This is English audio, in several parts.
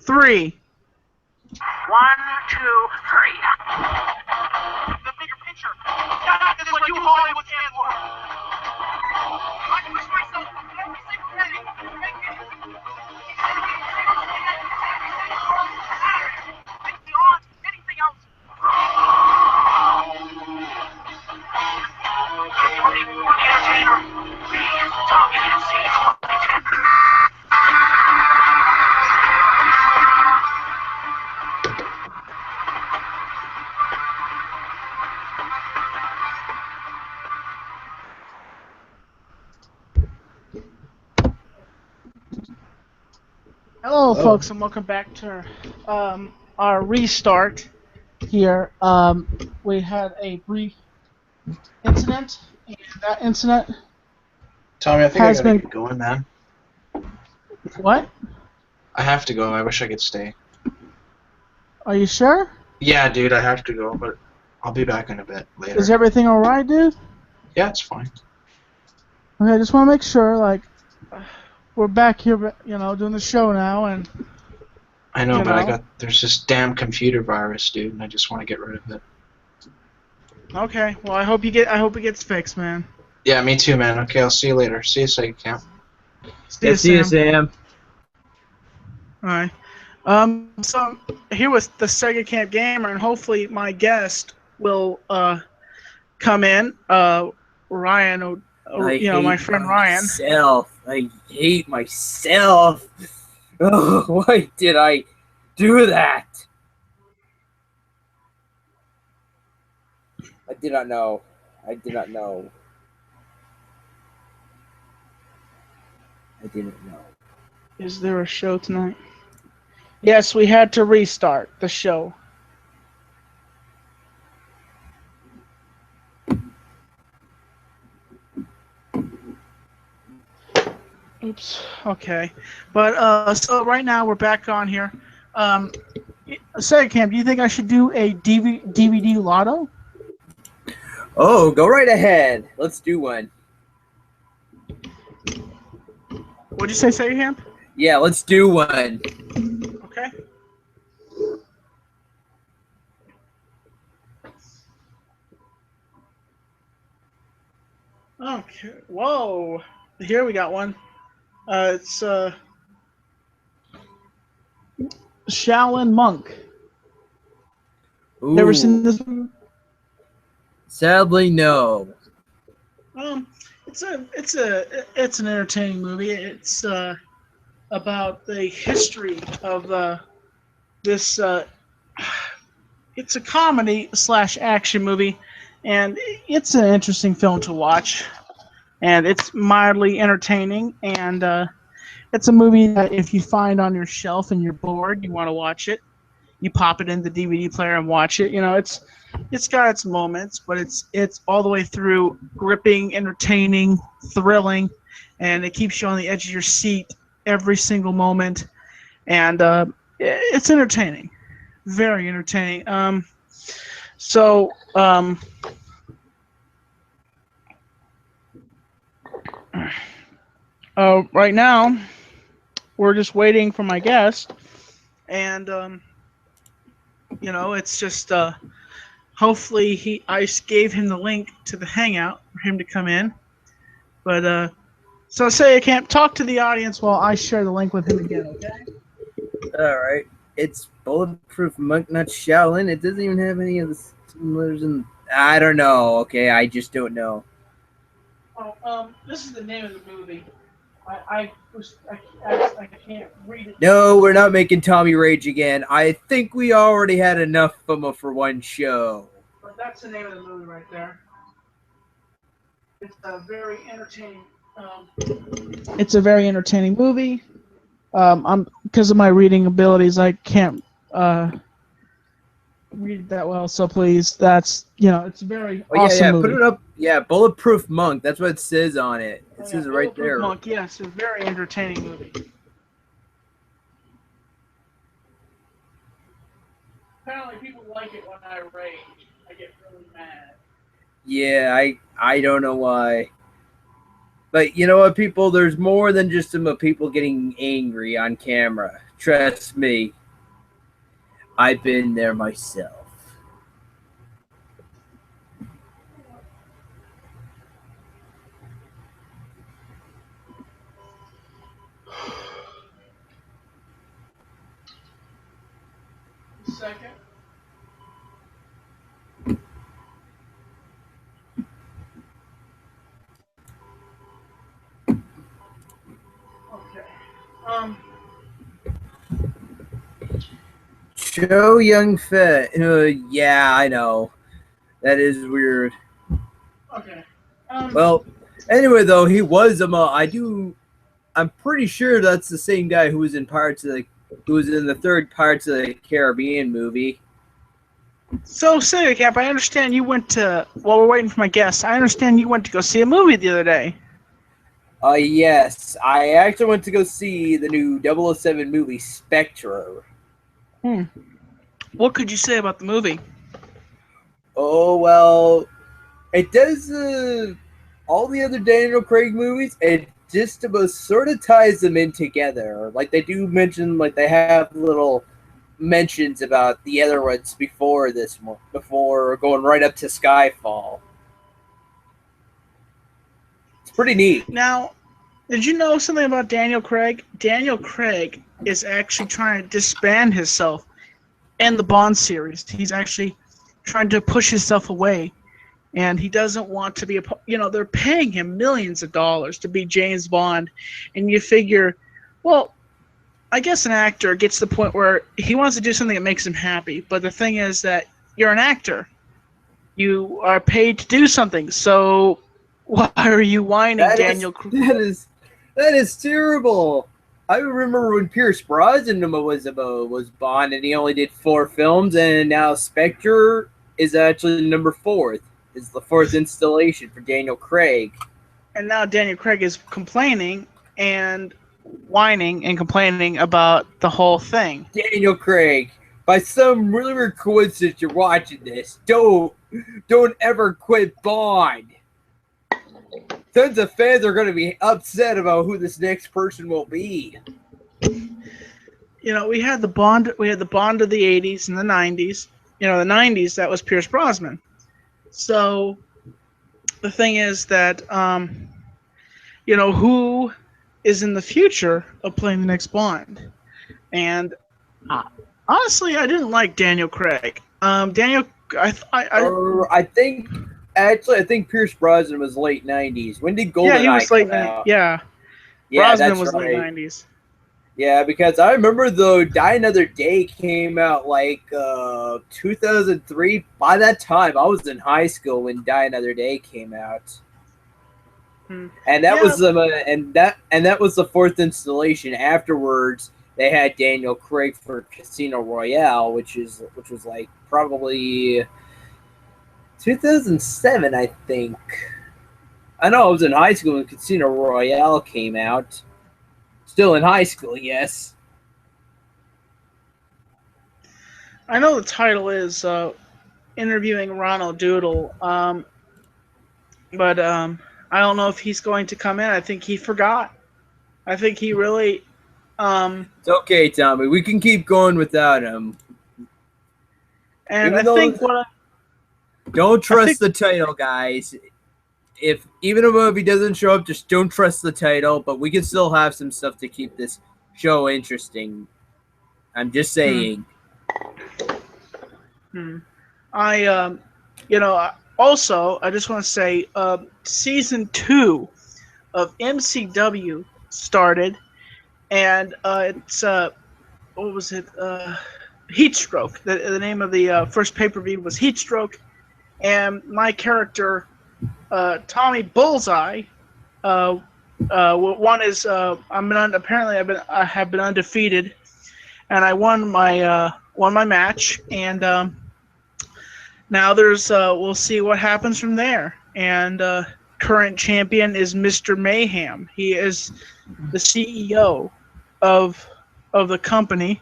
3. 1, 2, 3. The bigger picture. That is what you Hollywood stand for. I push myself every single day to make it. Beyond anything else. For the entertainer, we Tommy and Sage. Hello, folks, and welcome back to our restart here. We had a brief incident, and that incident Tommy, I think has I gotta been... get going, man. What? I have to go. I wish I could stay. Are you sure? Yeah, dude, I have to go, but I'll be back in a bit later. Is everything alright, dude? Yeah, it's fine. Okay, I just want to make sure, like, we're back here, you know, doing the show now, and... I know, but there's this damn computer virus, dude, and I just want to get rid of it. Okay, well, I hope it gets fixed, man. Yeah, me too, man. Okay, I'll see you later. See you, Sega Camp. See you, Sam. Alright. So, here was the Sega Camp Gamer, and hopefully my guest will, come in, Ryan, my friend Ryan. I hate myself. Oh, why did I do that? I did not know. I didn't know. Is there a show tonight? Yes, we had to restart the show. Oops. Okay. But so right now we're back on here. Sega Camp, do you think I should do a DVD lotto? Oh, go right ahead. Let's do one. What'd you say, Sega Camp? Yeah, let's do one. Okay. Okay. Whoa. Here we got one. It's Shaolin Monk. Ooh. Never seen this one? Sadly, no. It's an entertaining movie. It's about the history of this. It's a comedy / action movie, and it's an interesting film to watch. And it's mildly entertaining, and it's a movie that if you find on your shelf and you're bored, you want to watch it, you pop it in the DVD player and watch it. You know, it's got its moments, but it's all the way through gripping, entertaining, thrilling, and it keeps you on the edge of your seat every single moment, and it's entertaining, very entertaining. Right now, we're just waiting for my guest, and it's just hopefully I gave him the link to the Hangout for him to come in, but so say I can't talk to the audience while I share the link with him again, okay? All right. It's Bulletproof Monk, not Shaolin. It doesn't even have any of the similars in. I don't know. Okay, I just don't know. This is the name of the movie. I can't read it. No, we're not making Tommy rage again. I think we already had enough of him for one show. But that's the name of the movie right there. It's a very entertaining. It's a very entertaining movie. Because of my reading abilities, I can't read it that well. So please, it's a very awesome movie. Put it up. Yeah, Bulletproof Monk. That's what it says on it. It says it right there. Monk, yes, a very entertaining movie. Apparently, people like it when I rage. I get really mad. Yeah, I don't know why. But you know what, people? There's more than just some people getting angry on camera. Trust me, I've been there myself. Second. Okay. Cho Young Fett. Yeah, I know. That is weird. Okay. Well, anyway, though, he was I'm pretty sure that's the same guy who was in who was in the third Pirates of the Caribbean movie. So, Civic Cap, I understand you went to. While we're waiting for my guest, I understand you went to go see a movie the other day. Yes, I actually went to go see the new 007 movie, Spectre. What could you say about the movie? Oh, well, it does all the other Daniel Craig movies. It just about sort of ties them in together. Like, they do mention, like, they have little mentions about the other ones before this one, before going right up to Skyfall. It's pretty neat. Now, did you know something about Daniel Craig? Daniel Craig is actually trying to disband himself in the Bond series. He's actually trying to push himself away, and he doesn't want to be a. They're paying him millions of dollars to be James Bond, and you figure, well, I guess an actor gets to the point where he wants to do something that makes him happy. But the thing is that you're an actor. You are paid to do something. So why are you whining, Daniel? That is terrible. I remember when Pierce Brosnan was Bond, and he only did 4 films, and now Spectre is actually number 4. Is the 4th installation for Daniel Craig. And now Daniel Craig is complaining and whining and complaining about the whole thing. Daniel Craig, by some really weird coincidence, you're watching this. Don't ever quit Bond. Tons of fans are going to be upset about who this next person will be. We had the Bond of the 80s and the 90s. The 90s, that was Pierce Brosnan. So the thing is that who is in the future of playing the next Bond? And honestly, I didn't like Daniel Craig. I think Pierce Brosnan was late 90s. When did GoldenEye he was late come out? Yeah, Brosnan was late 90s. Yeah, because I remember though Die Another Day came out like 2003. By that time, I was in high school when Die Another Day came out. And that was that was the 4th installation. Afterwards, they had Daniel Craig for Casino Royale, which was like probably 2007, I think. I know I was in high school when Casino Royale came out. Still in high school, yes. I know the title is Interviewing Ronald Doodle, but I don't know if he's going to come in. I think he forgot. I think he really... It's okay, Tommy. We can keep going without him. And Don't trust the title, guys. Even if he doesn't show up, just don't trust the title. But we can still have some stuff to keep this show interesting. I'm just saying. Also, I just want to say, season 2 of MCW started, and it's what was it? Heatstroke. The name of the first pay-per-view was Heatstroke, and my character, Tommy Bullseye, one is I have been undefeated, and I won my match, and now there's we'll see what happens from there. And current champion is Mr. Mayhem. He is the CEO of the company.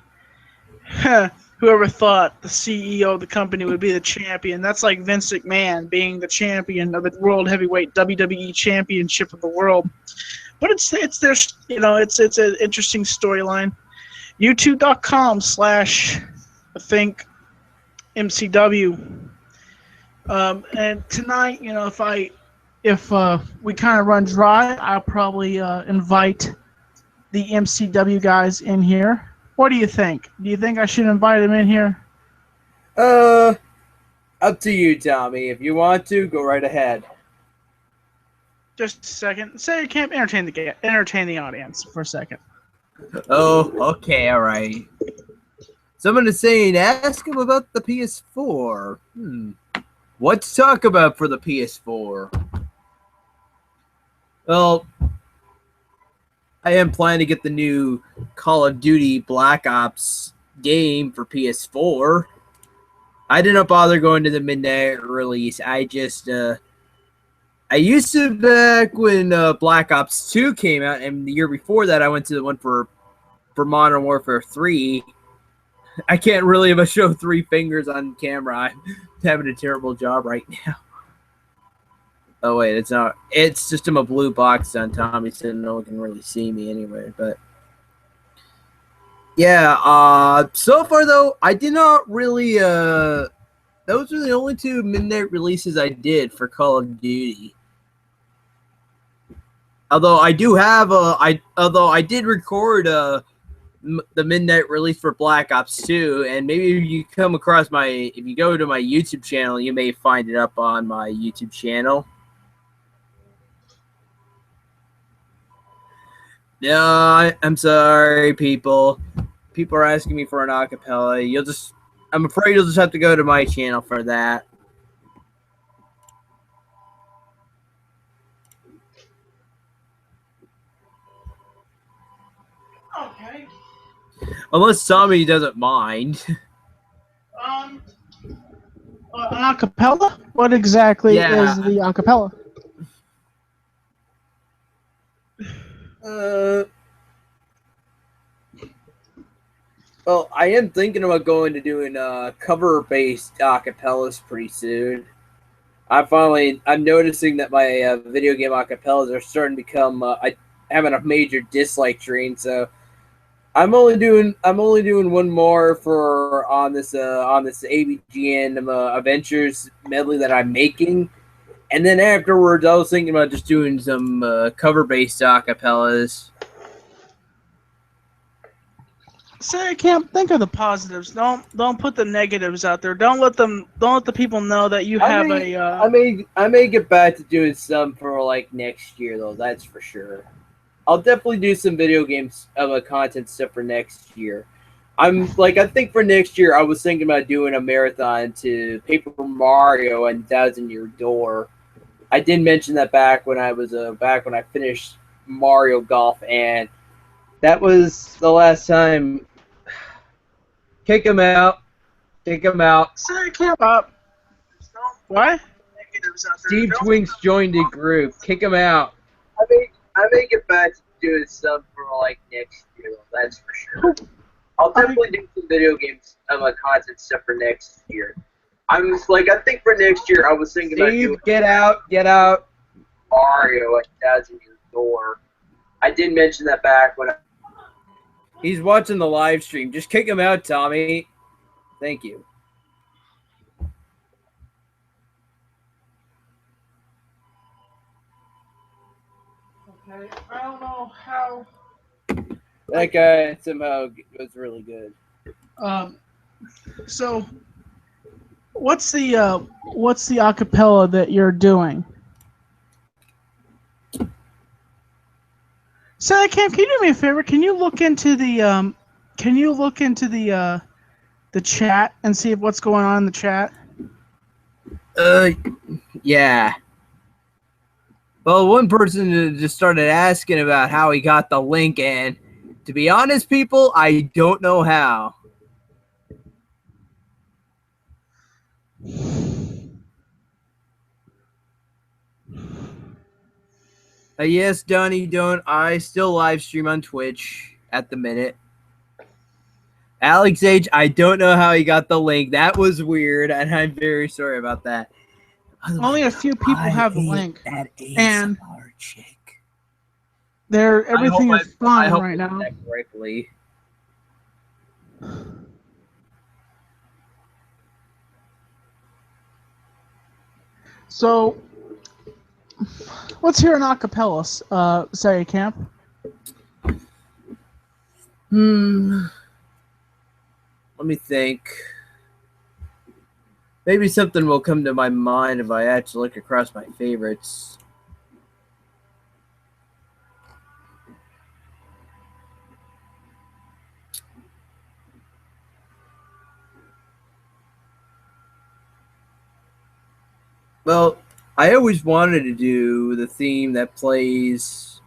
Whoever thought the CEO of the company would be the champion? That's like Vince McMahon being the champion of the World Heavyweight WWE Championship of the world. But it's their it's an interesting storyline. YouTube.com/I think MCW. And tonight, you know, if we kind of run dry, I'll probably invite the MCW guys in here. What do you think? Do you think I should invite them in here? Up to you, Tommy. If you want to, go right ahead. Just a second. Say you can't entertain the audience for a second. Oh, okay, all right. Someone is saying, ask him about the PS4. What to talk about for the PS4? Well, I am planning to get the new Call of Duty Black Ops game for PS4. I did not bother going to the midnight release. I used to back when Black Ops 2 came out, and the year before that, I went to the one for Modern Warfare 3. I can't really even show 3 fingers on camera. I'm having a terrible job right now. Oh, wait, it's not. It's just in a blue box on Tommy, so no one can really see me anyway. But, yeah, so far, though, I did not really, those are the only 2 midnight releases I did for Call of Duty. Although I do have although I did record the midnight release for Black Ops 2, and maybe if you come across if you go to my YouTube channel, you may find it up on my YouTube channel. No, I'm sorry, people. People are asking me for an acapella. I'm afraid you'll just have to go to my channel for that. Okay. Unless Tommy doesn't mind. An acapella? What exactly is the acapella? Well, I am thinking about going to doing cover-based acapellas pretty soon. I'm noticing that my video game acapellas are starting to become having a major dislike train. So I'm only doing one more on this ABGN Adventures medley that I'm making, and then afterwards I was thinking about just doing some cover-based acapellas. Say I can't think of the positives. Don't put the negatives out there. Don't let the people know that you have I may get back to doing some for like next year though. That's for sure. I'll definitely do some video games content stuff for next year. I think for next year I was thinking about doing a marathon to Paper Mario and Thousand Year Door. I did mention that back when I finished Mario Golf, and that was the last time. Kick him out. Kick him out. Say I can't. What? Steve Twinks joined the group. Kick him out. I may get back to doing stuff for like next year. That's for sure. I'll definitely do some video games content stuff for next year. I think for next year I was thinking about doing get out Mario and Thousand Year Door. I did mention that back when he's watching the live stream. Just kick him out, Tommy. Thank you. Okay, I don't know how. That guy somehow was really good. So, what's the acapella that you're doing? So, can you do me a favor? Can you look into the chat and see what's going on in the chat? Yeah. Well, one person just started asking about how he got the link, and to be honest, people, I don't know how. Yes, Donnie, don't. I still live stream on Twitch at the minute. Alex H, I don't know how he got the link. That was weird, and I'm very sorry about that. Only a few people have the link, and chick. everything is fine right now. That correctly. So let's hear an acapella, say Camp. Let me think. Maybe something will come to my mind if I actually look across my favorites. Well, I always wanted to do the theme that plays.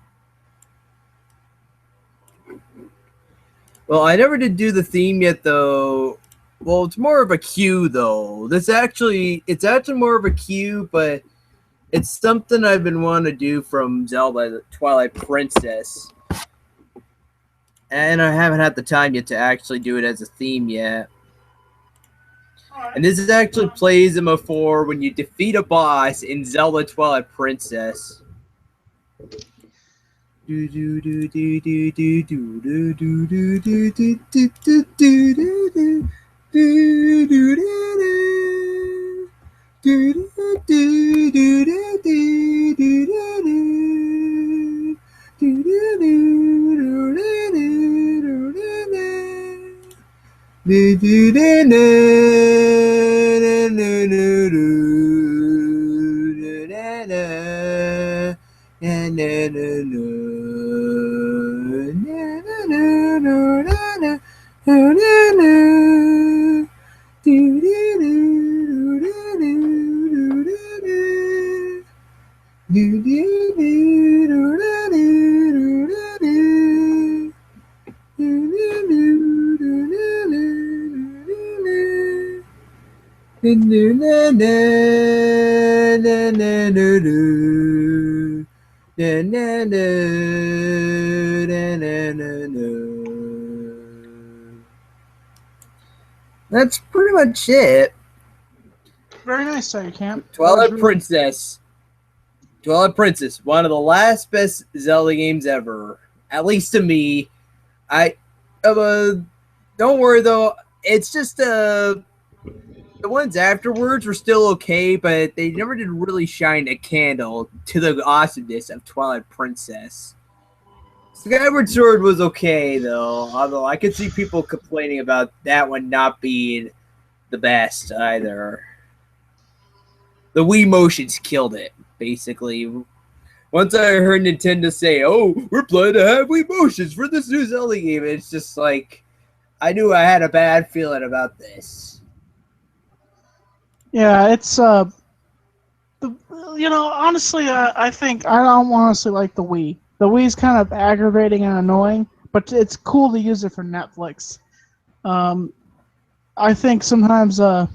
Well, I never did do the theme yet, though. Well, it's more of a cue, though. It's actually more of a cue, but it's something I've been wanting to do from Zelda: the Twilight Princess, and I haven't had the time yet to actually do it as a theme yet. And this is actually plays in before when you defeat a boss in Zelda Twilight Princess. That's pretty much it. Very nice, Say Camp. Twilight Princess. Twilight Princess, one of the last best Zelda games ever. At least to me. Don't worry though. It's just the ones afterwards were still okay, but they never did really shine a candle to the awesomeness of Twilight Princess. Skyward Sword was okay though, although I could see people complaining about that one not being the best either. The Wii motions killed it, basically. Once I heard Nintendo say, "Oh, we're planning to have Wii motions for this new Zelda game," it's just like I knew I had a bad feeling about this. Yeah, it's honestly, I think I don't honestly like the Wii. The Wii's kind of aggravating and annoying, but it's cool to use it for Netflix. I think sometimes I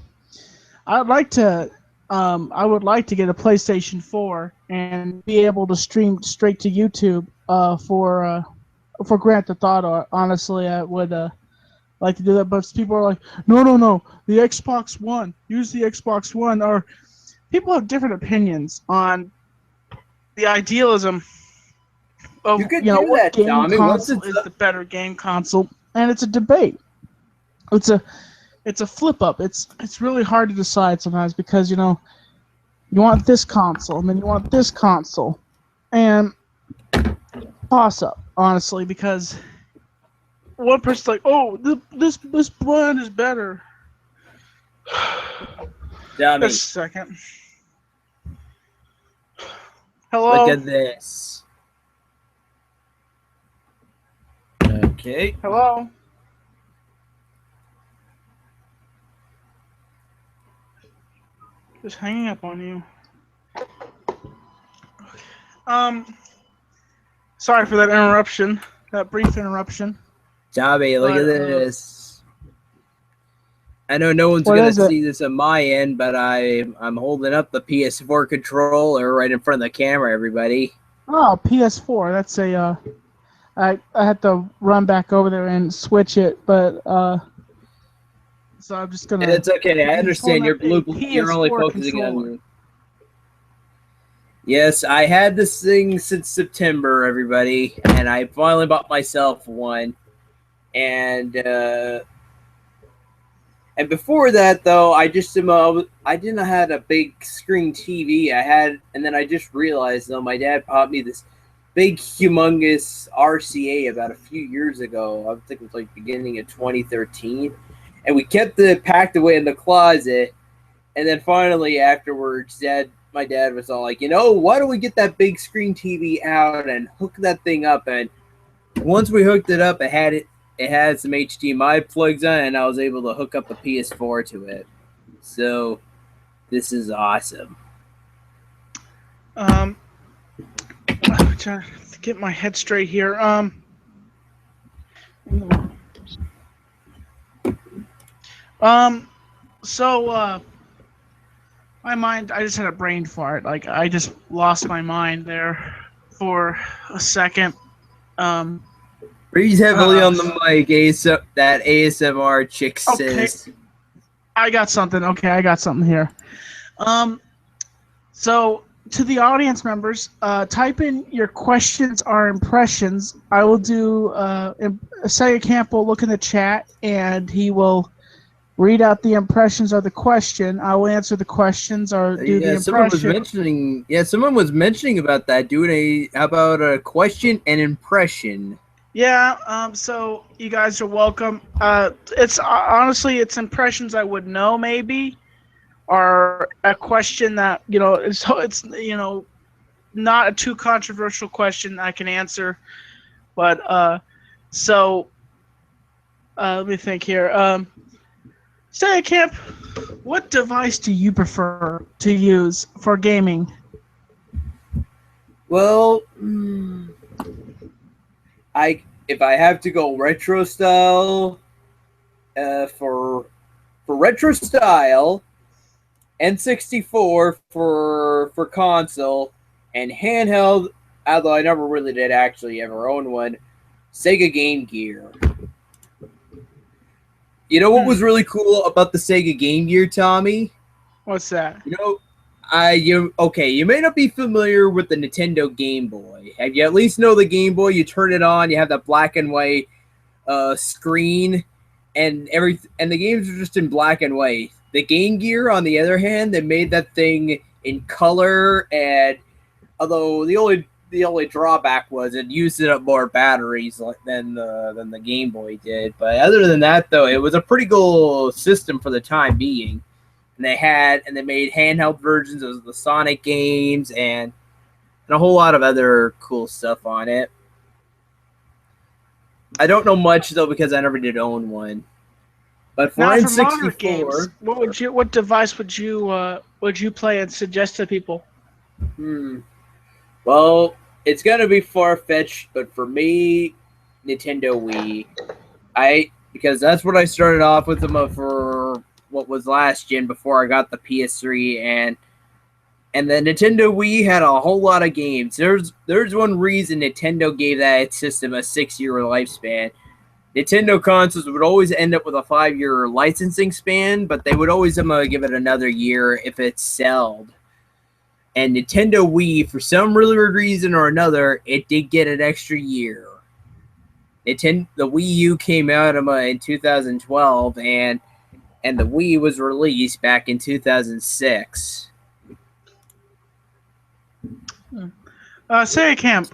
would like to get a PlayStation 4 and be able to stream straight to YouTube for Grand Theft Auto. Honestly, I would like to do that, but people are like, no, the Xbox One. Use the Xbox One. Or people have different opinions on the idealism of what game Tommy. console is the better game console, and it's a debate. It's a flip up. It's really hard to decide sometimes because you want this console and then you want this console, and toss up honestly because one person's like, oh, this brand is better. Dummy. Just a second. Hello. Look at this. Okay. Hello. Just hanging up on you. Sorry for that interruption. That brief interruption. Tommy, look at this. I know no one's going to see this on my end, but I'm holding up the PS4 controller right in front of the camera, everybody. Oh, PS4. That's a... I had to run back over there and switch it, but... So I'm just going to... It's okay. I understand you're only focusing on you. Yes, I had this thing since September, everybody, and I finally bought myself one. And And before that, though, I didn't have a big screen TV. And then I just realized, though, my dad bought me this big, humongous RCA about a few years ago. I think it was like beginning of 2013, and we kept it packed away in the closet. And then finally, afterwards, my dad was all like, why don't we get that big screen TV out and hook that thing up? And once we hooked it up, it had some HDMI plugs on it, and I was able to hook up a PS4 to it. So this is awesome. I'm trying to get my head straight here. So my mind, I just had a brain fart. Like, I just lost my mind there for a second. Breathe heavily on the mic, that ASMR chick says. Okay. I got something. Okay, I got something here. So to the audience members, type in your questions or impressions. I will do. Sega Camp will look in the chat, and he will read out the impressions of the question. I will answer the questions or do the impression. Someone was mentioning about that. How about a question and impression? Yeah. So you guys are welcome. It's honestly, it's impressions I would know maybe, or a question that it's not a too controversial question I can answer, but let me think here. Stay at camp. What device do you prefer to use for gaming? Well, if I have to go retro style, for retro style, N64 for console, and handheld, although I never really did actually ever own one, Sega Game Gear. You know what was really cool about the Sega Game Gear, Tommy? What's that? You may not be familiar with the Nintendo Game Boy. Have you at least know the Game Boy? You turn it on, you have that black and white screen, and the games are just in black and white. The Game Gear, on the other hand, they made that thing in color, and although the only drawback was it used up more batteries than the Game Boy did. But other than that, though, it was a pretty cool system for the time being. And they made handheld versions of the Sonic games and a whole lot of other cool stuff on it. I don't know much though because I never did own one. But for N64, games, what device would you play and suggest to people? Well, it's gonna be far-fetched, but for me, Nintendo Wii. Because that's what I started off with them for what was last gen before I got the PS3, and the Nintendo Wii had a whole lot of games. There's one reason Nintendo gave that system a 6-year lifespan. Nintendo consoles would always end up with a 5-year licensing span, but they would always give it another year if it sold. And Nintendo Wii, for some really weird reason or another, it did get an extra year. The Wii U came out in 2012, and the Wii was released back in 2006. Sega Camp.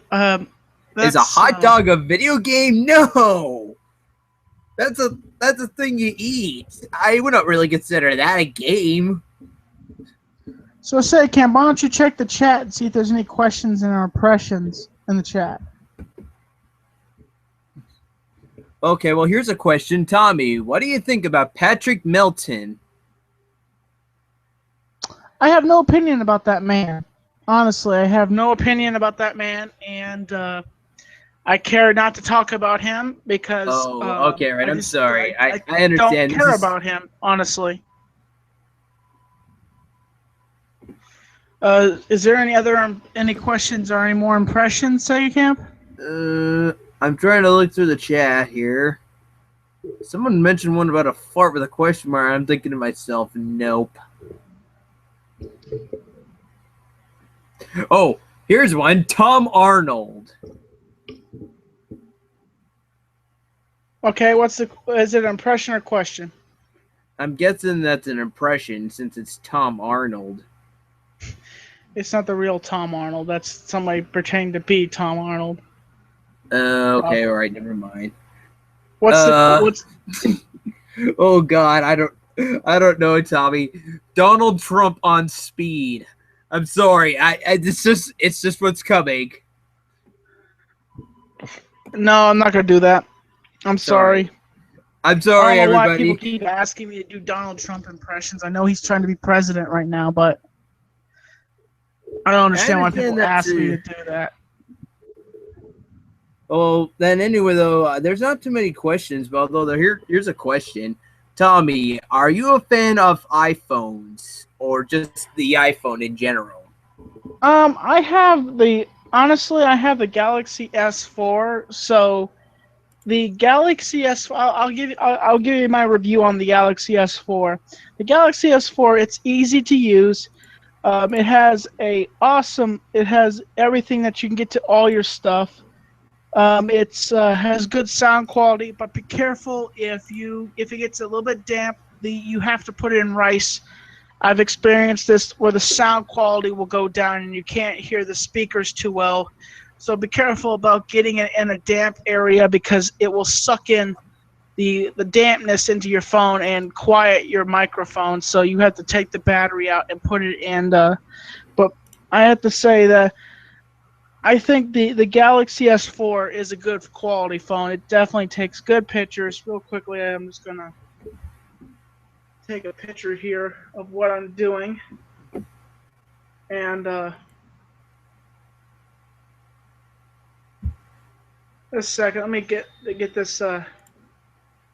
Is a hot dog a video game? No! That's a thing you eat. I would not really consider that a game. So Sega Camp, why don't you check the chat and see if there's any questions and impressions in the chat? Okay, well, here's a question. Tommy, what do you think about Patrick Melton? I have no opinion about that man. Honestly, I have no opinion about that man, and I care not to talk about him because... okay, right. I'm sorry. I understand. I don't care about him, honestly. Is there any questions or any more impressions, Sega Camp? I'm trying to look through the chat here. Someone mentioned one about a fart with a question mark. I'm thinking to myself, nope. Oh, here's one. Tom Arnold. Okay, is it an impression or question? I'm guessing that's an impression since it's Tom Arnold. It's not the real Tom Arnold. That's somebody pretending to be Tom Arnold. Okay, Probably. all right, never mind. What's the Uh, what's oh God, I don't know, Tommy. Donald Trump on speed. I'm sorry. It's just what's coming. No, I'm not gonna do that. I'm Sorry. sorry. I'm I don't sorry, know why people everybody. keep asking me to do Donald Trump impressions. I know he's trying to be president right now, but I don't I understand why understand people that ask me too. to do that. Well, then anyway, though, there's not too many questions, but although here's a question. Tommy, are you a fan of iPhones or just the iPhone in general? I have the honestly, I have the Galaxy S4, so the Galaxy S4. I'll give you my review on the Galaxy S4. The Galaxy S4, it's easy to use. It has everything that you can get to all your stuff. It's has good sound quality, but be careful if it gets a little bit damp. You have to put it in rice. I've experienced this where the sound quality will go down and you can't hear the speakers too well. So be careful about getting it in a damp area because it will suck in the dampness into your phone and quiet your microphone. So you have to take the battery out and put it in. But I have to say that I think the Galaxy S4 is a good quality phone. It definitely takes good pictures. Real quickly, I'm just gonna take a picture here of what I'm doing, and a second. Let me get this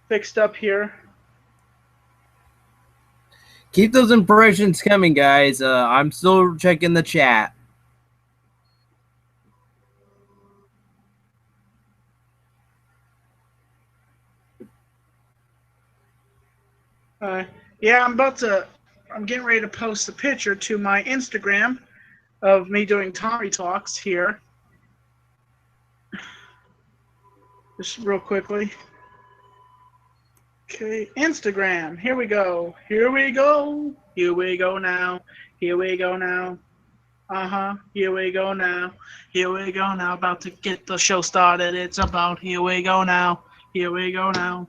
fixed up here. Keep those impressions coming, guys. I'm still checking the chat. Uh, yeah, I'm getting ready to post a picture to my Instagram of me doing Tommy Talks here. Just real quickly. Okay, Instagram. Here we go. Here we go. Here we go now. Here we go now. Here we go now. Here we go now. About to get the show started. It's about here we go now. Here we go now.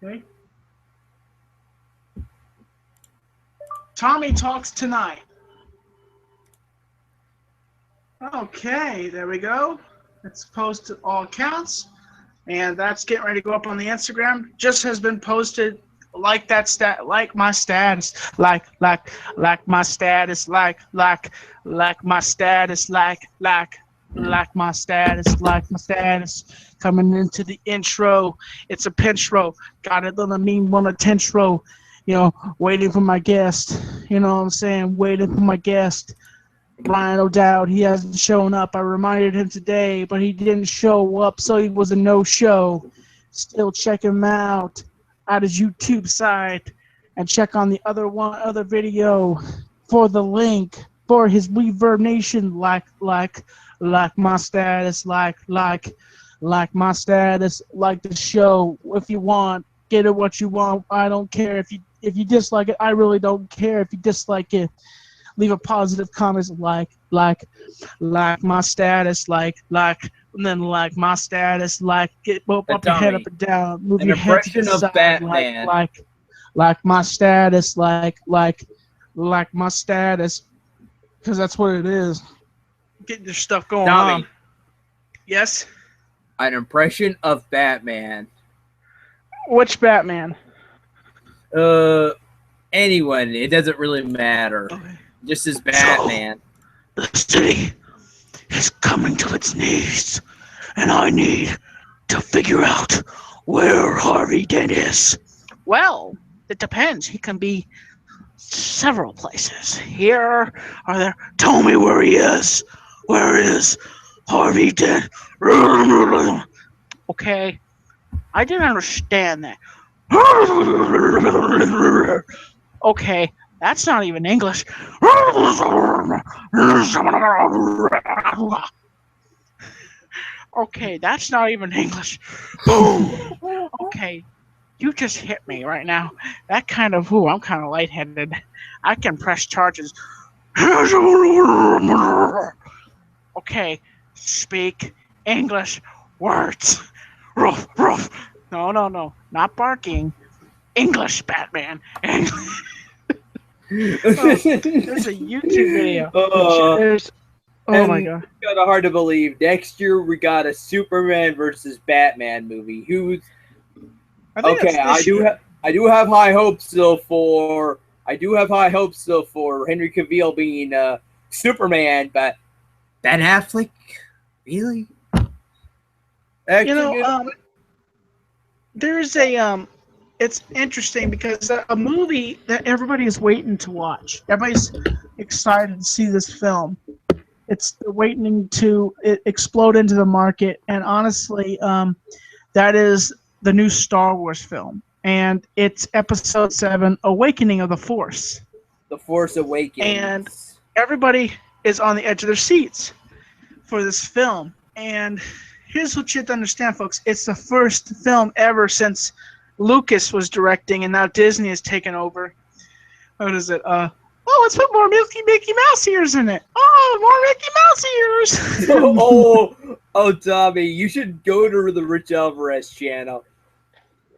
Okay. Tommy Talks tonight. Okay, there we go. It's posted all accounts. And that's getting ready to go up on the Instagram. Just has been posted. Like that like my status, like my status, like my status, like my status, like my status. Coming into the intro, it's a pinch-row. Got it on the mean one a tense-row. You know, waiting for my guest. You know what I'm saying? Waiting for my guest. Ryan O'Dowd, he hasn't shown up. I reminded him today, but he didn't show up, so he was a no-show. Still check him out at his YouTube site and check on the other video for the link for his Reverb Nation like my status, like my status, like the show. If you want, get it what you want. I don't care if you dislike it. I really don't care if you dislike it. Leave a positive comment like my status, and then like my status, get up your head up and down, move An your head to the impression of side, Batman. like my status, like my status, because that's what it is. Get your stuff going Tommy, on. Yes. an impression of Batman. Which Batman? Anyone. It doesn't really matter. Okay. Just as Batman. So, the city is coming to its knees, and I need to figure out where Harvey Dent is. Well, it depends. He can be several places. Here or there. Tell me where he is. Where is Harvey Dent? Okay, I didn't understand that. Okay, that's not even English. Okay, that's not even English. Boom. Okay, you just hit me right now. That kind of, I'm kind of lightheaded. I can press charges. Okay, speak English words. Ruff, ruff. No, no, no, not barking. English, Batman. English. There's a YouTube video. There's, oh my and god. it's kind of hard to believe. Next year we got a Superman versus Batman movie. Who's I think okay? that's this year. I do have high hopes still for Henry Cavill being Superman, but Ben Affleck, really? Actually, there's a it's interesting because a movie that everybody is waiting to watch. Everybody's excited to see this film. It's waiting to explode into the market, and honestly, that is the new Star Wars film, and it's Episode 7, Awakening of the Force. The Force Awakens. And everybody is on the edge of their seats for this film. And here's what you have to understand, folks. It's the first film ever since Lucas was directing, and now Disney has taken over. What is it? Let's put more Mickey Mouse ears in it. Oh, more Mickey Mouse ears. Tommy, you should go to the Rich Alvarez channel.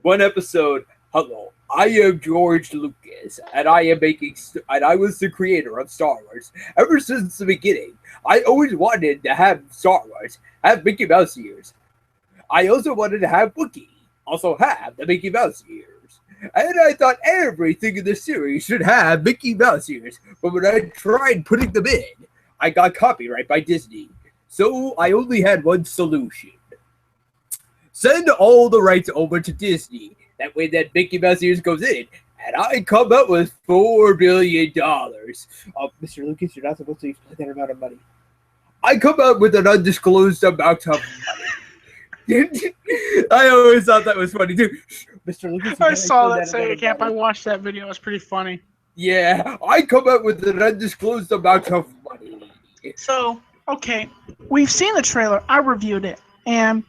One episode. Hello, I am George Lucas, and I was the creator of Star Wars. Ever since the beginning, I always wanted to have Star Wars have Mickey Mouse ears. I also wanted to have Wookiee also have the Mickey Mouse ears. And I thought everything in the series should have Mickey Mouse ears. But when I tried putting them in, I got copyright by Disney. So I only had one solution. Send all the rights over to Disney. That way that Mickey Mouse ears goes in, and I come up with $4 billion. Mr. Lucas, you're not supposed to explain that amount of money. I come up with an undisclosed amount of money. I always thought that was funny too. Mr. Lucas, I saw that saying camp. I watched that video. It was pretty funny. Yeah, I come up with an undisclosed amount of money. So, okay, we've seen the trailer. I reviewed it, and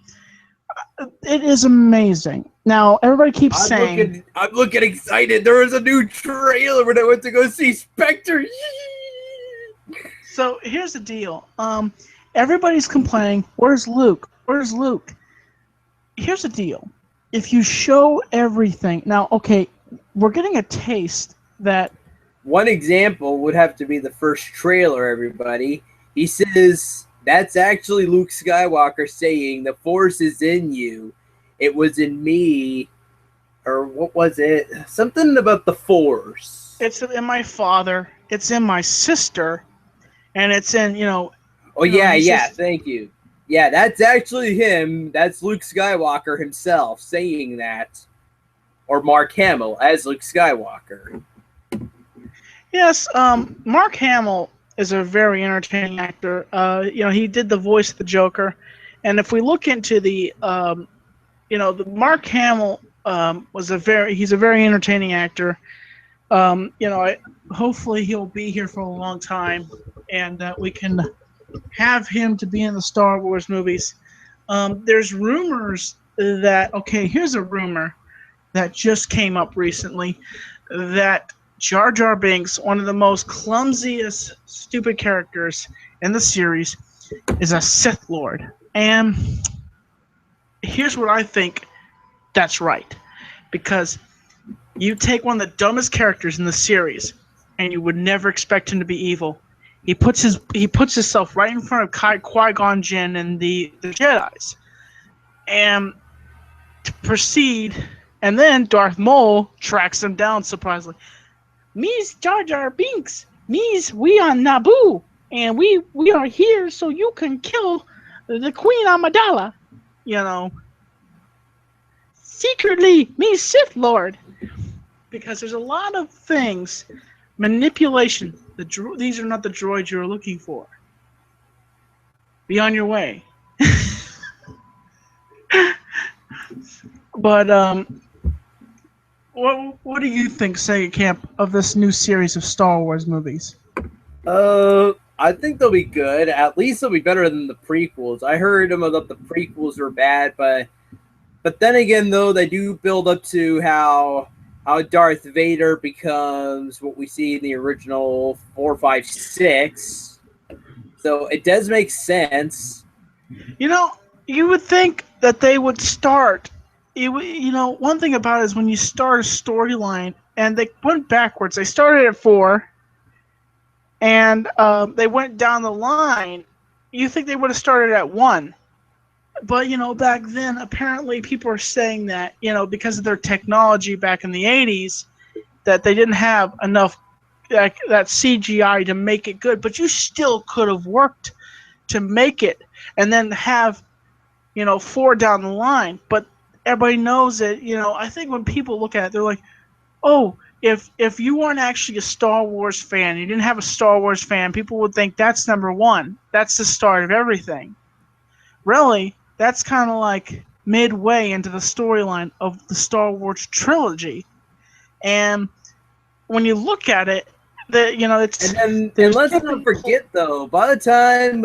it is amazing. Now, everybody keeps saying... I'm looking excited. There was a new trailer when I went to go see Spectre. So, here's the deal. Everybody's complaining, where's Luke? Where's Luke? Here's the deal. If you show everything... Now, okay, we're getting a taste that... One example would have to be the first trailer, everybody. He says, that's actually Luke Skywalker saying, the Force is in you. It was in me. Or what was it? Something about the Force. It's in my father. It's in my sister. And it's in, Oh, yeah, thank you. Yeah, that's actually him. That's Luke Skywalker himself saying that. Or Mark Hamill as Luke Skywalker. Yes, Mark Hamill is a very entertaining actor. He did the voice of the Joker. And if we look into the the Mark Hamill he's a very entertaining actor. Hopefully he'll be here for a long time, and we can have him to be in the Star Wars movies. There's rumors that here's a rumor that just came up recently that Jar Jar Binks, one of the most clumsiest, stupid characters in the series, is a Sith Lord. And here's what I think that's right. Because you take one of the dumbest characters in the series, and you would never expect him to be evil. He puts himself right in front of Qui-Gon Jinn and the Jedis. And to proceed, and then Darth Maul tracks him down surprisingly. Me's Jar Jar Binks. Me's we on Naboo. And we are here so you can kill the Queen Amidala. Secretly, me Sith Lord. Because there's a lot of things. Manipulation. These are not the droids you're looking for. Be on your way. But, what do you think, Sega Camp, of this new series of Star Wars movies? I think they'll be good. At least they'll be better than the prequels. I heard them about the prequels were bad, but then again, though, they do build up to how Darth Vader becomes what we see in the original 4, 5, 6. So it does make sense. You know, you would think that they would start. One thing about it is when you start a storyline, and they went backwards. They started at 4, and they went down the line. You think they would have started at 1. But, back then, apparently people are saying that, because of their technology back in the 80s, that they didn't have enough that CGI to make it good. But you still could have worked to make it and then have, 4 down the line. But everybody knows that, I think when people look at it, they're like, oh, if you weren't actually a Star Wars fan, you didn't have a Star Wars fan, people would think that's number 1. That's the start of everything. Really, that's kind of like midway into the storyline of the Star Wars trilogy. And when you look at it, it's... And let's not forget, though, by the time,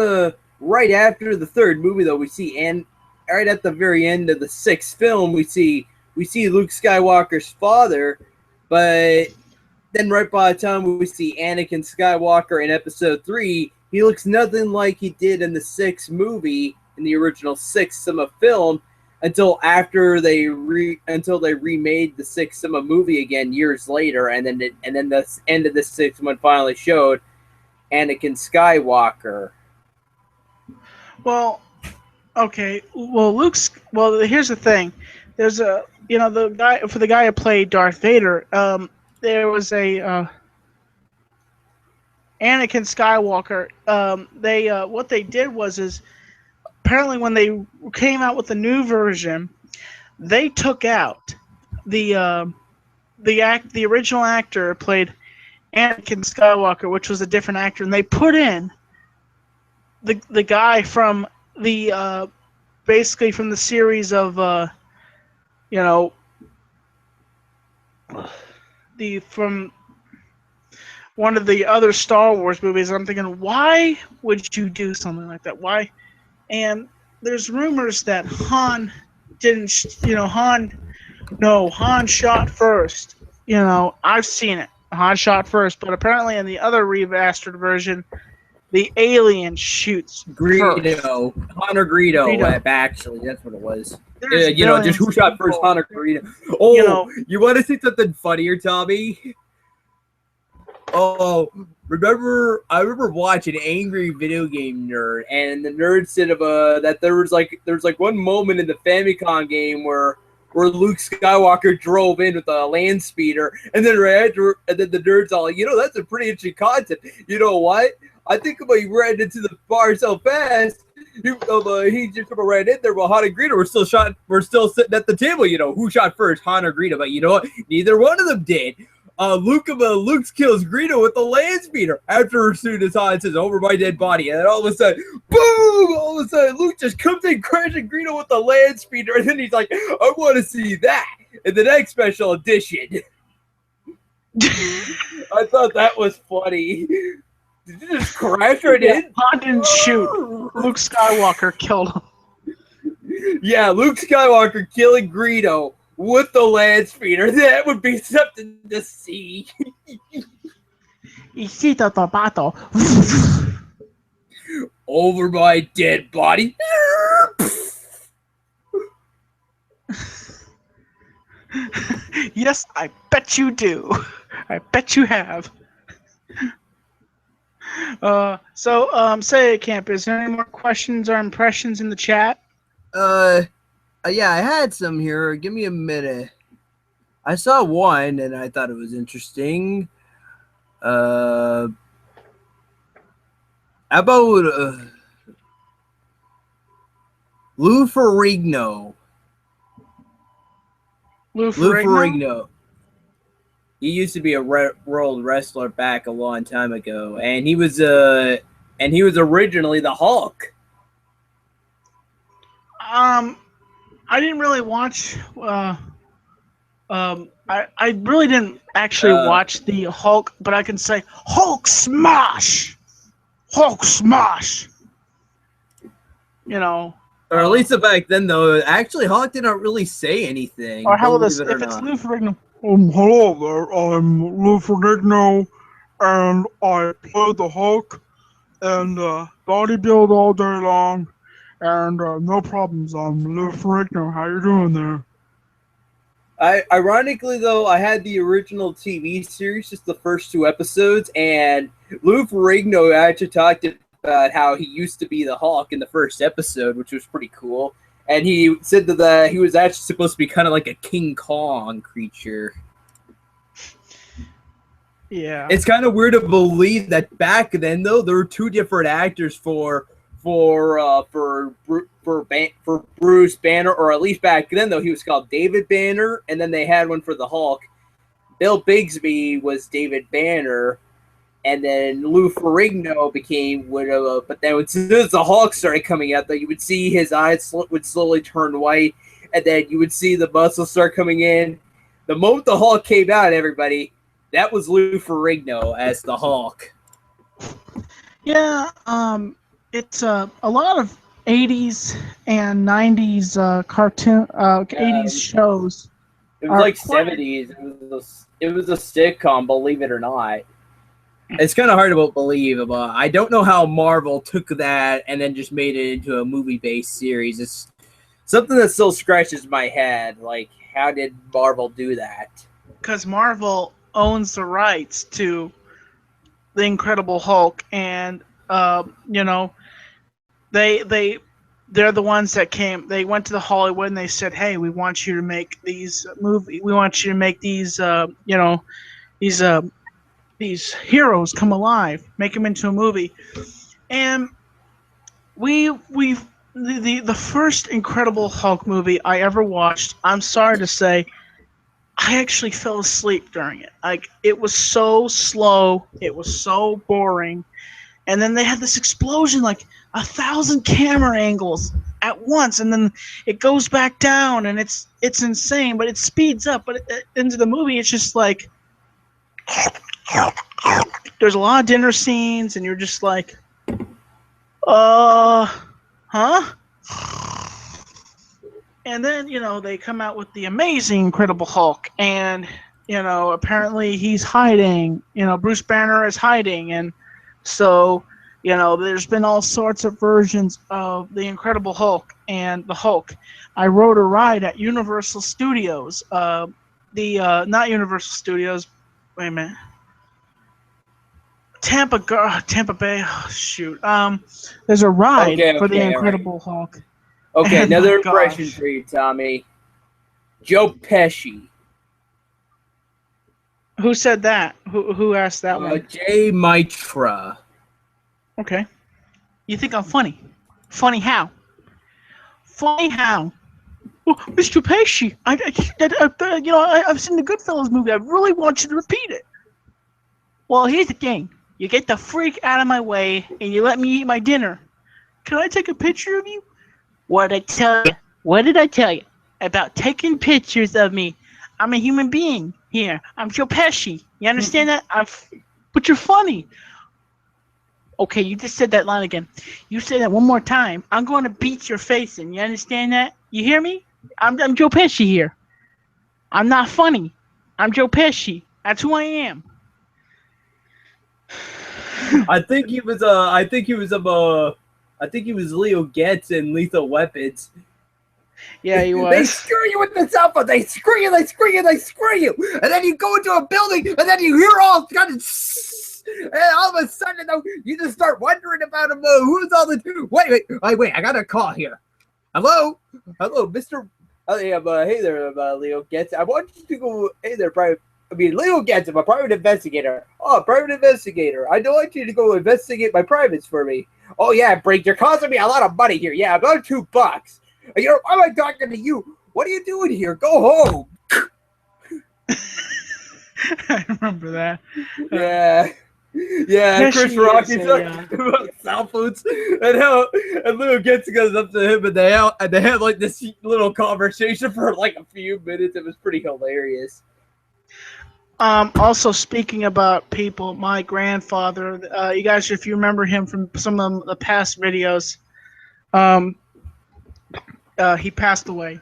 right after the 3rd movie, though, we see, and right at the very end of the 6th film, we see Luke Skywalker's father, but then right by the time we see Anakin Skywalker in Episode 3, he looks nothing like he did in the 6th movie, in the original 6th cinema film, until they remade the 6th cinema movie again years later, and then the end of the 6th one finally showed Anakin Skywalker. Well, okay. Well, here's the thing. There's the guy who played Darth Vader. There was a Anakin Skywalker. What they did was apparently when they came out with the new version, they took out the original actor who played Anakin Skywalker, which was a different actor, and they put in the guy from the basically from the series of from one of the other Star Wars movies. I'm thinking, why would you do something like that? Why? And there's rumors that Han didn't, Han shot first. I've seen it. Han shot first, but apparently in the other remastered version, the alien shoots Greedo. first. Han or Greedo. Actually, that's what it was. There's just who shot first, Han or Greedo. Oh, you want to see something funnier, Tommy? Oh, I remember watching Angry Video Game Nerd, and the nerd said that there was one moment in the Famicom game where Luke Skywalker drove in with a land speeder, and then the nerd's all like, that's a pretty interesting concept. You know what? I think about he ran into the bar so fast. He just ran in there while Han and Greedo were still sitting at the table. Who shot first, Han or Greedo? But you know what? Neither one of them did. Luke kills Greedo with the land speeder after as soon as Han says, "Over my dead body," and then all of a sudden, boom! All of a sudden, Luke just comes in crashing Greedo with the land speeder, and then he's like, "I want to see that in the next special edition." I thought that was funny. Did you just crash right in? Han didn't shoot. Luke Skywalker killed him. Yeah, Luke Skywalker killing Greedo with the land speeder. That would be something to see. Over my dead body. Yes, I bet you do. I bet you have. Say it, Camp. Is there any more questions or impressions in the chat? Yeah, I had some here. Give me a minute. I saw one and I thought it was interesting. How about Lou Ferrigno? Lou Ferrigno? He used to be a world wrestler back a long time ago, and he was originally the Hulk. I didn't really watch. I really didn't actually watch the Hulk, but I can say Hulk smash. Hulk smash. You know. Or at least back then, though, actually, Hulk didn't really say anything. Or how about this? Believe it or If it's not. Lou Ferrigno. Hello there. I'm Lou Ferrigno, and I play the Hulk and bodybuild all day long, and no problems. I'm Lou Ferrigno. How you doing there? Ironically, though, I had the original TV series, just the first 2 episodes, and Lou Ferrigno actually talked about how he used to be the Hulk in the first episode, which was pretty cool. And he said that he was actually supposed to be kind of like a King Kong creature. Yeah. It's kind of weird to believe that back then, though, there were 2 different actors for Bruce Banner, or at least back then, though, he was called David Banner, and then they had one for the Hulk. Bill Bixby was David Banner, and then Lou Ferrigno became Widow. But then as soon as the Hulk started coming out, though, you would see his eyes would slowly turn white, and then you would see the muscles start coming in. The moment the Hulk came out, everybody, that was Lou Ferrigno as the Hulk. Yeah, it's a lot of 80s and 90s cartoon 80s shows. It was like 70s. It was a sitcom, believe it or not. It's kind of hard to believe, but I don't know how Marvel took that and then just made it into a movie-based series. It's something that still scratches my head. Like, how did Marvel do that? Because Marvel owns the rights to the Incredible Hulk, and you know, they're the ones that came. They went to the Hollywood and they said, "Hey, we want you to make these movies. We want you to make these, you know, these heroes come alive, make them into a movie." And the first Incredible Hulk movie I ever watched, I'm sorry to say, I actually fell asleep during it. Like, it was so slow, it was so boring, and then they had this explosion, like 1,000 camera angles at once, and then it goes back down, and it's insane, but it speeds up. But into the movie, it's just like there's a lot of dinner scenes, and you're just like, huh? And then, you know, they come out with the amazing Incredible Hulk, and, you know, apparently he's hiding. You know, Bruce Banner is hiding, and so, you know, there's been all sorts of versions of the Incredible Hulk and the Hulk. I rode a ride at Universal Studios. Not Universal Studios. Wait a minute. Tampa Bay. Oh, shoot. There's a ride for the Incredible Hulk. Okay, another impression for you, Tommy. Joe Pesci. Who said that? Who asked that one? Jay Mitra. Okay. You think I'm funny? Funny how? Funny how? Oh, Mr. Pesci, I've seen the Goodfellas movie. I really want you to repeat it. Well, here's the thing. You get the freak out of my way, and you let me eat my dinner. Can I take a picture of you? What did I tell you? What did I tell you about taking pictures of me? I'm a human being here. I'm Joe Pesci. You understand that? But you're funny. Okay, you just said that line again. You say that one more time, I'm going to beat your face in. You understand that? You hear me? I'm Joe Pesci here. I'm not funny. I'm Joe Pesci. That's who I am. I think he was Leo Getz in Lethal Weapons. Yeah, he was. They screw you with the cell phone. They screw you. And then you go into a building, and then you hear all kind of, and all of a sudden, you just start wondering about him. Who's all the? Wait! I got a call here. Hello, Mister. Hey there, Leo Getz. I want you to go. Hey there, Leo Getz. I'm a private investigator. Oh, private investigator. I don't want you to go investigate my privates for me. Oh yeah, Brink, you're costing me a lot of money here. Yeah, about $2. You know, why am I talking to you? What are you doing here? Go home. I remember that. Yeah. Chris Rock is talking about cell phones, and Leo Getz goes up to him, and they have like this little conversation for like a few minutes. It was pretty hilarious. Also, speaking about people, my grandfather, you guys, if you remember him from some of the past videos, um, he passed away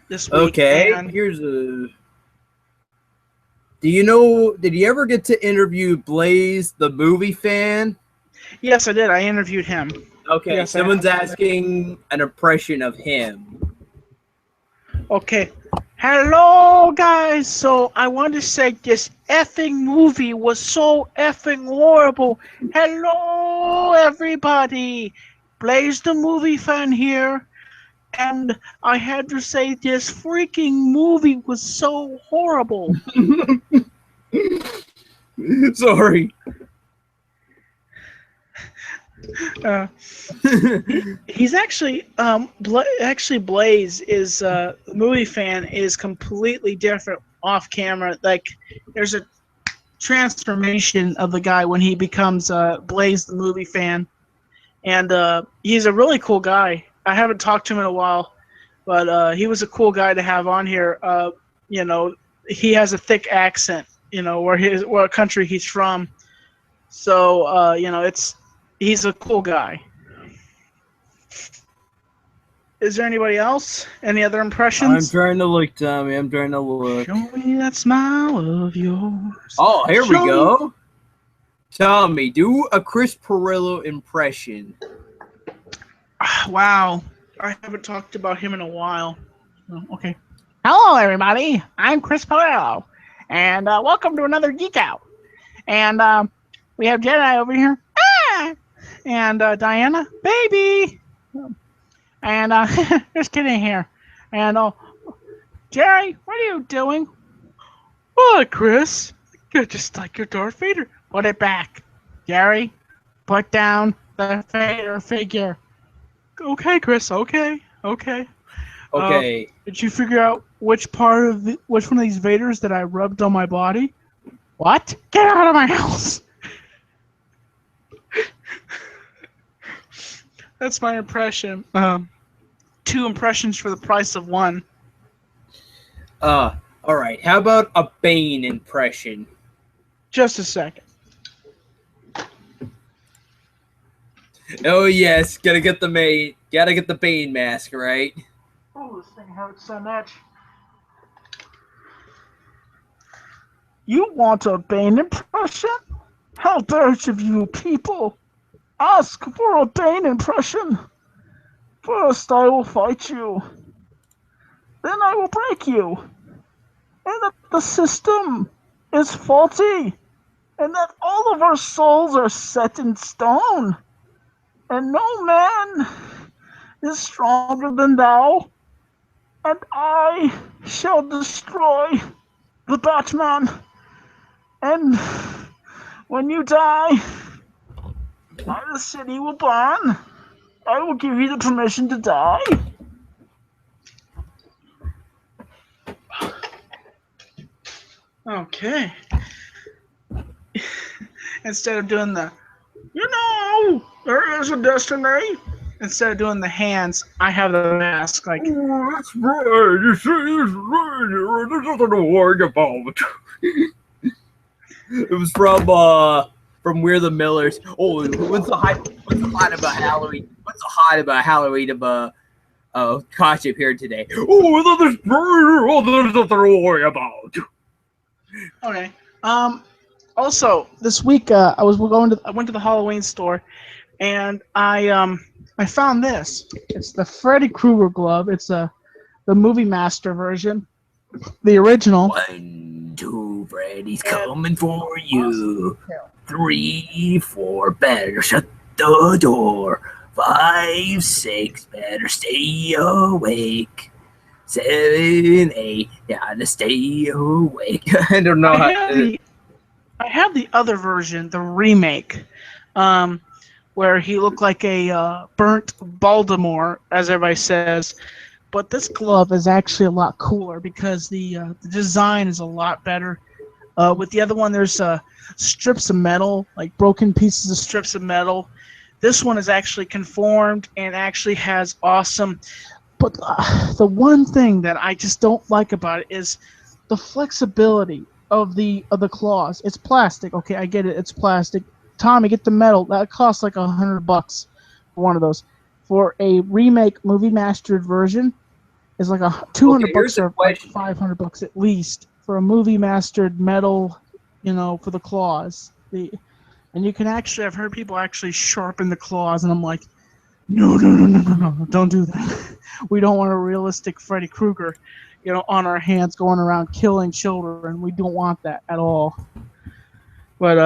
this week. Okay, And here's a. Do you know? Did you ever get to interview Blaze, the movie fan? yes, I did. I interviewed him. Okay, Yes, I someone's have. asking an impression of him. Okay. Hello, guys. So I want to say this effing movie was so effing horrible. Hello, everybody. Blaze the movie fan here. And I had to say this freaking movie was so horrible. Sorry. Uh, he's actually actually Blaze is the movie fan is completely different off camera. Like there's a transformation of the guy when he becomes Blaze the movie fan, and he's a really cool guy. I haven't talked to him in a while, but he was a cool guy to have on here. You know, he has a thick accent. You know what country he's from. So you know he's a cool guy. Is there anybody else? Any other I'm impressions? trying to look, Tommy. I'm trying to look. Show me that smile of yours. Oh, here we Show go. Tommy, do a Chris Perillo impression. Wow. I haven't talked about him in a while. Oh, okay. Hello, everybody. I'm Chris Perillo. And welcome to another Geek Out. And we have Jedi over here. Ah! And Diana, baby. And just kidding here. And Jerry, what are you doing? What, Chris? You're just like your Darth Vader. Put it back. Jerry, put down the Vader figure. Okay, Chris. Okay. Okay. Did you figure out which one of these Vaders that I rubbed on my body? What? Get out of my house! That's my impression. 2 impressions for the price of 1. All right. How about a Bane impression? Just a second. Oh yes, gotta get the Bane mask, right? Oh, this thing hurts so much. You want a Bane impression? How dare of you people ask for a Bane impression? First I will fight you. Then I will break you. And that the system is faulty. And that all of our souls are set in stone. And no man is stronger than thou. And I shall destroy the Batman. And when you die, the city will burn. I will give you the permission to die. Okay. Instead of doing the, there is a destiny. Instead of doing the hands, I have the mask. Like, oh, that's right. You see, it's right. There's nothing to worry about. It was from We're the Millers. Oh, what's the hot about Halloween? What's the hot about Halloween about costume here today? Oh, there's nothing to worry about. Okay. Also, this week I went to the Halloween store, and I found this. It's the Freddy Krueger glove. It's the Movie Master version, the original. 1, 2, Freddy's coming for you. 3, 4, better shut the door. 5, 6, better stay awake. 7, 8, gotta stay awake. I don't know I have the other version, the remake, where he looked like a burnt Baltimore, as everybody says. But this glove is actually a lot cooler because the design is a lot better. With the other one, there's strips of metal, like broken pieces of strips of metal. This one is actually conformed and actually has awesome. But the one thing that I just don't like about it is the flexibility of the claws. It's plastic. Okay, I get it. It's plastic. Tommy, get the metal. That costs like $100 for one of those. For a remake movie mastered version, is like Okay, $200 here's a or like question. $500 at least for a movie mastered metal, for the claws. And you can actually, I've heard people actually sharpen the claws, and I'm like, no, no, no, no, no, no, no, don't do that. We don't want a realistic Freddy Krueger, on our hands going around killing children. We don't want that at all. But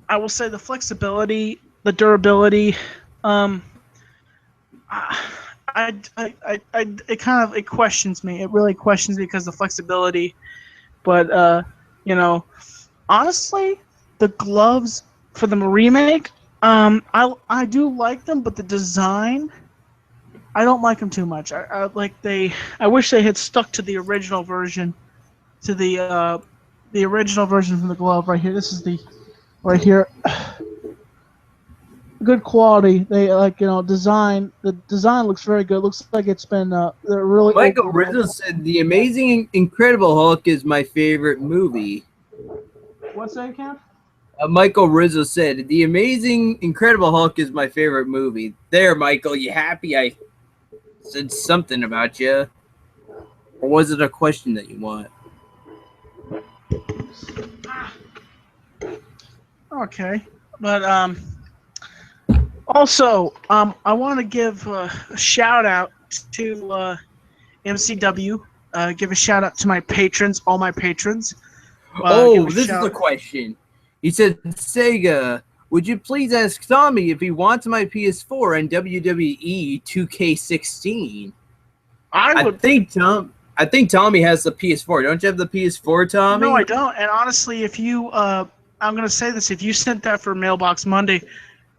I will say the flexibility, the durability, um, it questions me. It really questions me because of the flexibility. But honestly, the gloves for the remake, I do like them, but the design, I don't like them too much. I wish they had stuck to the original version, to the original version from the glove right here. This is the right here. Good quality. They design. The design looks very good. Looks like it's been they're really Michael old. Rizzo said The Amazing Incredible Hulk is my favorite movie. What's that, Cam? Michael Rizzo said The Amazing Incredible Hulk is my favorite movie. There, Michael, you happy I said something about you? Or was it a question that you want? Okay, but also I want to give a shout out to MCW. Give a shout out to my patrons, all my patrons. This is a question. He said, Sega, would you please ask Tommy if he wants my PS4 and WWE 2K16? I think Tommy has the PS4. Don't you have the PS4, Tommy? No, I don't. And honestly, if you, I'm gonna say this: if you sent that for Mailbox Monday,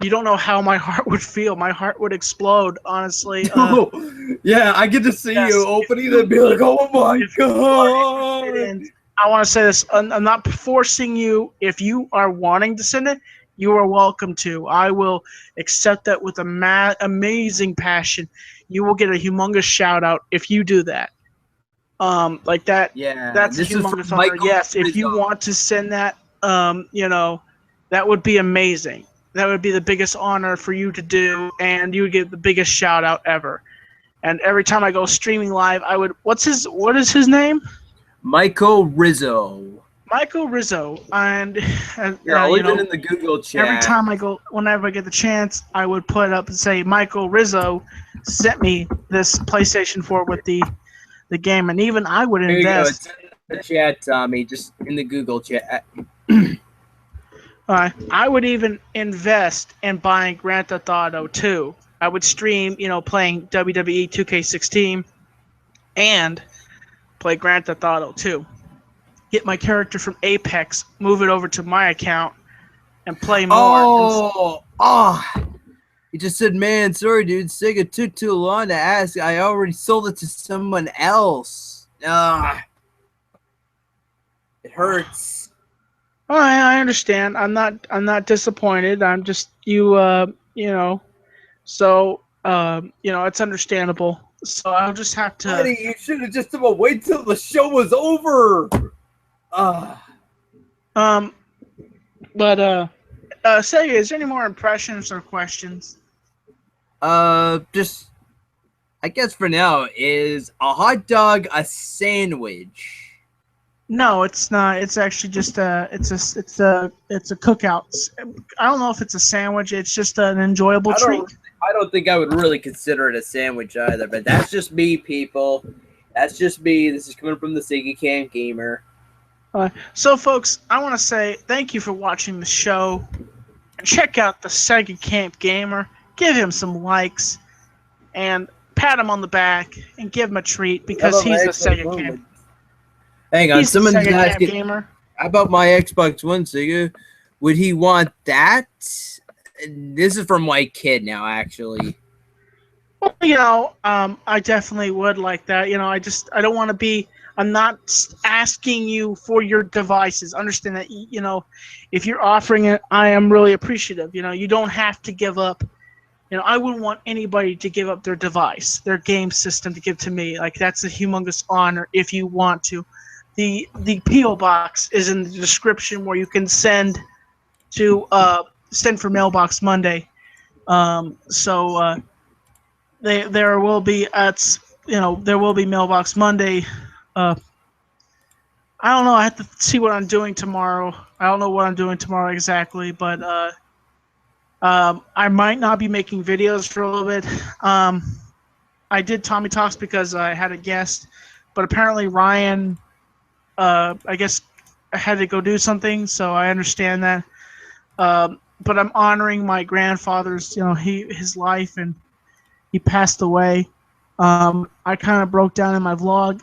you don't know how my heart would feel. My heart would explode. Honestly. Yeah, I get to see you opening it and be like, "Oh my god!" And I want to say this: I'm not forcing you. If you are wanting to send it, you are welcome to. I will accept that with amazing passion. You will get a humongous shout out if you do that. Like that. Yeah, that's a this is humongous from honor. Michael Yes, if you Rizzo. want to send that, that would be amazing. That would be the biggest honor for you to do, and you would get the biggest shout out ever. And every time I go streaming live, I would. What is his name? Michael Rizzo. Michael Rizzo. And Here, I'll leave it in the Google chat. every time I go, whenever I get the chance, I would put up and say Michael Rizzo sent me this PlayStation 4 with the game, and even I would invest. Here you go. It's in the chat, Tommy. Just in the Google chat. I would even invest in buying Grand Theft Auto 2. I would stream, playing WWE 2K16 and play Grand Theft Auto 2. Get my character from Apex, move it over to my account, and play more. He just said, man, sorry, dude. Sega took too long to ask. I already sold it to someone else. It hurts. I understand. I'm not disappointed. I'm just So it's understandable. So I'll just have to. Buddy, you should have just wait till the show was over. Sega, is there any more impressions or questions? Just, I guess for now, is a hot dog a sandwich? No, it's not. It's actually just it's a cookout. I don't know if it's a sandwich. It's just an enjoyable treat. I don't think I would really consider it a sandwich either, but that's just me, people. That's just me. This is coming from the Sega Camp Gamer. So, folks, I want to say thank you for watching the show. Check out the Sega Camp Gamer. Give him some likes, and pat him on the back, and give him a treat because he's the Sega Camp. Hang on, someone's asking. Gamer. How about my Xbox One, Sega? Would he want that? This is from my kid now, actually. Well, I definitely would like that. I don't want to be. I'm not asking you for your devices. Understand that, if you're offering it, I am really appreciative. You don't have to give up. I wouldn't want anybody to give up their device, their game system to give to me. Like, that's a humongous honor if you want to. the PO box is in the description where you can send for Mailbox Monday. There will be there will be Mailbox Monday. I don't know. I have to see what I'm doing tomorrow. I don't know what I'm doing tomorrow exactly, but I might not be making videos for a little bit. I did Tommy Talks because I had a guest, but apparently Ryan, I guess, had to go do something, so I understand that. But I'm honoring my grandfather's, his life, and he passed away. I kind of broke down in my vlog,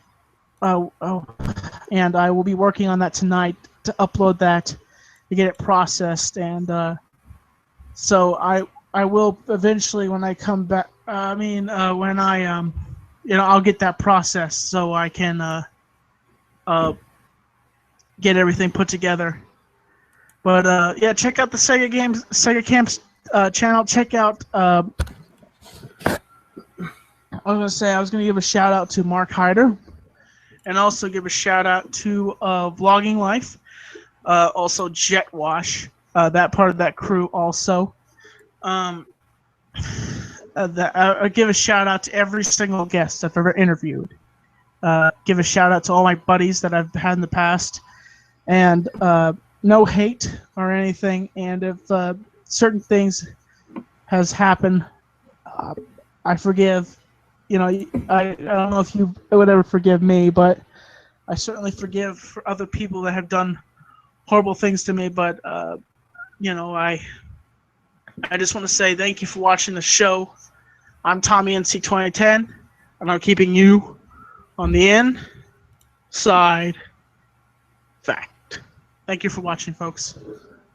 and I will be working on that tonight to upload that to get it processed, and so I will eventually when I come back. When I I'll get that processed so I can get everything put together. But yeah, check out the Sega Camps channel. Check out. I was gonna give a shout out to Mark Hyder, and also give a shout out to Vlogging Life, also Jet Wash, that part of that crew also. I give a shout out to every single guest I've ever interviewed. Give a shout out to all my buddies that I've had in the past, and no hate or anything. And if certain things has happened, I forgive. I don't know if you would ever forgive me, but I certainly forgive for other people that have done horrible things to me. But I just want to say thank you for watching the show. I'm Tommy NC 2010, and I'm keeping you on the inside fact. Thank you for watching, folks.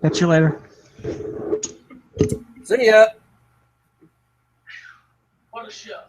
Catch you later. See ya. What a show.